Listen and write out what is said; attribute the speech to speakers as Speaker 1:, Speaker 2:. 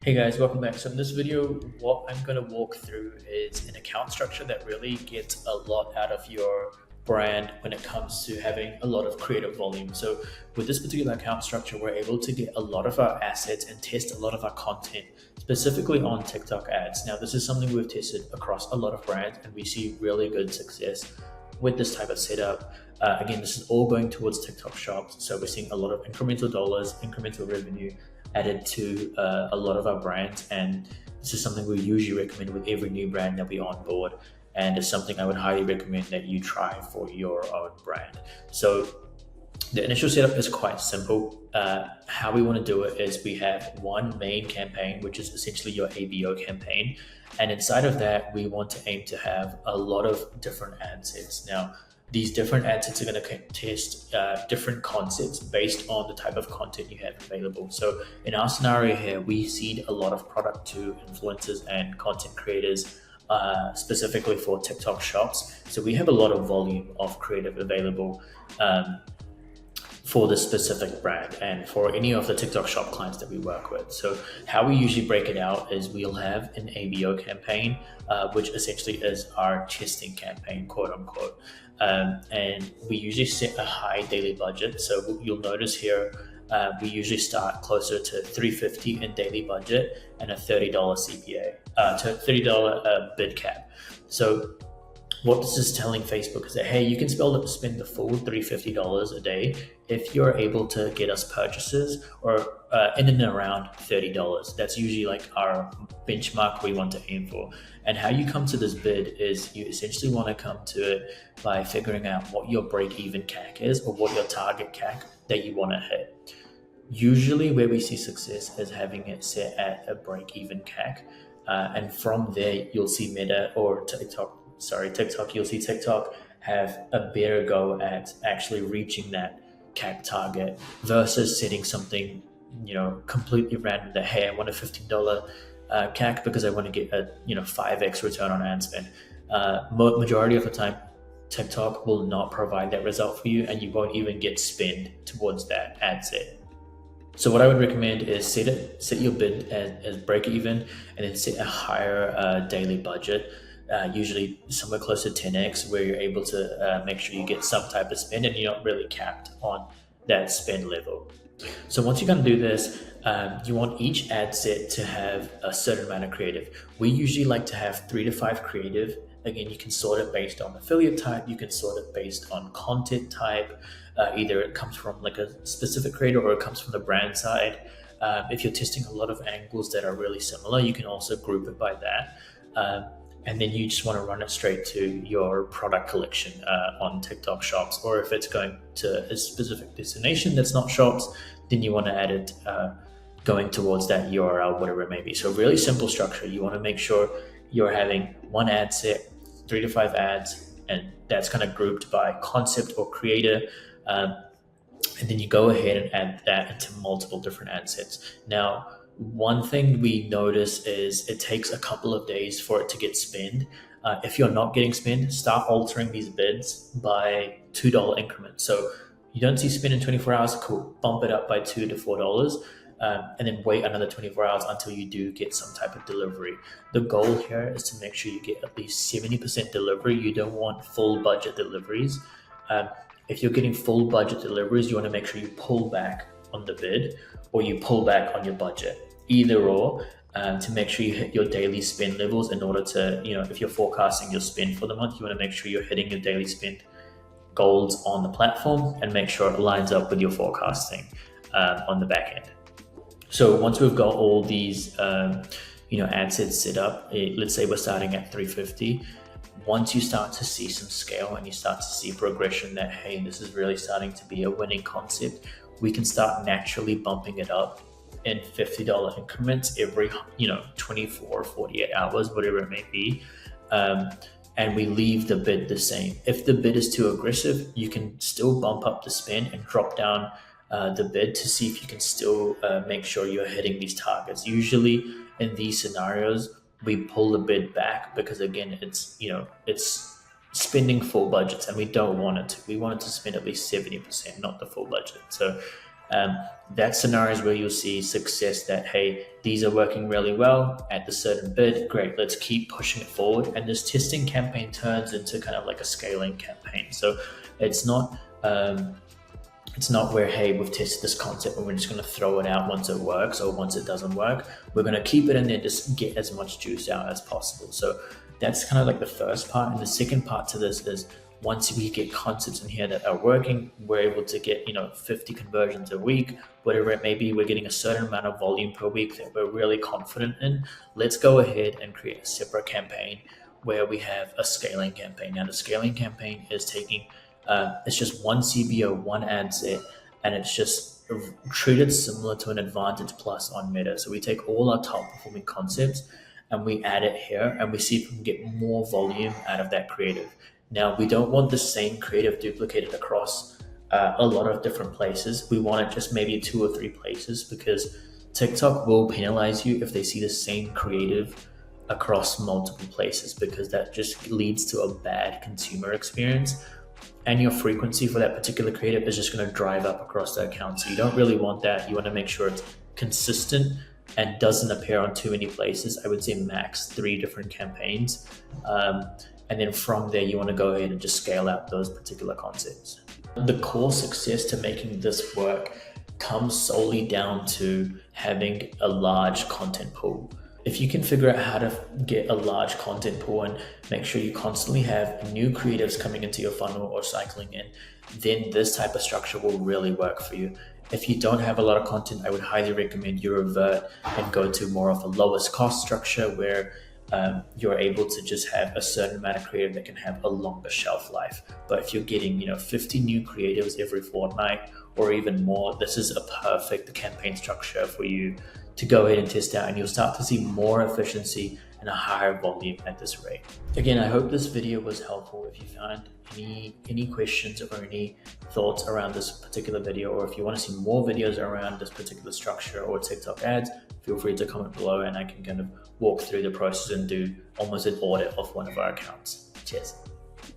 Speaker 1: Hey guys, welcome back. So in this video, what I'm going to walk through is an account structure that really gets a lot out of your brand when it comes to having a lot of creative volume. So with this particular account structure, we're able to get a lot of our assets and test a lot of our content, specifically on TikTok ads. Now, this is something we've tested across a lot of brands and we see really good success with this type of setup. Again, this is all going towards TikTok shops. So we're seeing a lot of incremental dollars, incremental revenue added to a lot of our brands. And this is something we usually recommend with every new brand that we onboard. And it's something I would highly recommend that you try for your own brand. So the initial setup is quite simple. How we want to do it is we have one main campaign, which is essentially your ABO campaign. And inside of that, we want to aim to have a lot of different ad sets. Now, these different ad sets are going to test different concepts based on the type of content you have available. So in our scenario here, we seed a lot of product to influencers and content creators specifically for TikTok shops. So we have a lot of volume of creative available for the specific brand and for any of the TikTok shop clients that we work with. So how we usually break it out is we'll have an ABO campaign, which essentially is our testing campaign, quote unquote. And we usually set a high daily budget. So you'll notice here, we usually start closer to $350 in daily budget and a $30 CPA, to $30 bid cap. So what this is telling Facebook is that, hey, you can spend the full $350 a day if you're able to get us purchases or in and around $30. That's usually like our benchmark we want to aim for. And how you come to this bid is you essentially want to come to it by figuring out what your break-even CAC is or what your target CAC that you want to hit. Usually where we see success is having it set at a break-even CAC. And from there, you'll see Meta or TikTok, you'll see TikTok have a better go at actually reaching that CAC target versus setting something, completely random that, hey, I want a $15 CAC because I want to get a, 5x return on ad spend. Majority of the time, TikTok will not provide that result for you and you won't even get spend towards that ad set. So what I would recommend is set your bid as break even and then set a higher daily budget. Usually somewhere close to 10x where you're able to make sure you get some type of spend and you're not really capped on that spend level. So once you're going to do this, you want each ad set to have a certain amount of creative. We usually like to have 3 to 5 creative. Again, you can sort it based on affiliate type. You can sort it based on content type. Either it comes from like a specific creator or it comes from the brand side. If you're testing a lot of angles that are really similar, you can also group it by that. And then you just want to run it straight to your product collection on TikTok shops. Or if it's going to a specific destination that's not shops, then you want to add it going towards that URL, whatever it may be. So really simple structure. You want to make sure you're having one ad set, 3 to 5 ads, and that's kind of grouped by concept or creator. And then you go ahead and add that into multiple different ad sets. Now, one thing we notice is it takes a couple of days for it to get spent. If you're not getting spent, start altering these bids by $2 increments. So you don't see spend in 24 hours, cool, bump it up by $2 to $4. And then wait another 24 hours until you do get some type of delivery. The goal here is to make sure you get at least 70% delivery. You don't want full budget deliveries. If you're getting full budget deliveries, you want to make sure you pull back on the bid or you pull back on your budget. Either or, to make sure you hit your daily spend levels in order to, if you're forecasting your spend for the month, you want to make sure you're hitting your daily spend goals on the platform and make sure it lines up with your forecasting on the back end. So once we've got all these, ad sets set up, let's say we're starting at 350. Once you start to see some scale and you start to see progression that, hey, this is really starting to be a winning concept, we can start naturally bumping it up in $50 increments every 24 48 hours, whatever it may be, and we leave the bid the same. If the bid is too aggressive, you can still bump up the spend and drop down the bid to see if you can still make sure you're hitting these targets. Usually in these scenarios we pull the bid back because again it's spending full budgets and we don't want it to. We want it to spend at least 70%, not the full budget. So That scenario is where you'll see success that, hey, these are working really well at the certain bid. Great, let's keep pushing it forward. And this testing campaign turns into kind of like a scaling campaign. So it's not where, hey, we've tested this concept and we're just going to throw it out once it works or once it doesn't work. We're going to keep it in there, just get as much juice out as possible. So that's kind of like the first part. And the second part to this is, once we get concepts in here that are working, we're able to get 50 conversions a week, whatever it may be. We're getting a certain amount of volume per week that we're really confident in. Let's go ahead and create a separate campaign where we have a scaling campaign. Now the scaling campaign is taking it's just one CBO, one ad set, and it's just treated similar to an Advantage Plus on Meta. So we take all our top performing concepts and we add it here, and we see if we can get more volume out of that creative. Now, we don't want the same creative duplicated across a lot of different places. We want it just maybe 2 or 3 places, because TikTok will penalize you if they see the same creative across multiple places, because that just leads to a bad consumer experience. And your frequency for that particular creative is just going to drive up across the account. So you don't really want that. You want to make sure it's consistent and doesn't appear on too many places. I would say max 3 different campaigns. And then from there, you want to go ahead and just scale out those particular concepts. The core success to making this work comes solely down to having a large content pool. If you can figure out how to get a large content pool and make sure you constantly have new creatives coming into your funnel or cycling in, then this type of structure will really work for you. If you don't have a lot of content, I would highly recommend you revert and go to more of a lowest cost structure where you're able to just have a certain amount of creative that can have a longer shelf life. But if you're getting 50 new creatives every fortnight or even more, this is a perfect campaign structure for you to go ahead and test out, and you'll start to see more efficiency and a higher volume at this rate. Again, I hope this video was helpful. If you found any questions or any thoughts around this particular video, or if you want to see more videos around this particular structure or TikTok ads, feel free to comment below and I can kind of walk through the process and do almost an audit of one of our accounts. Cheers.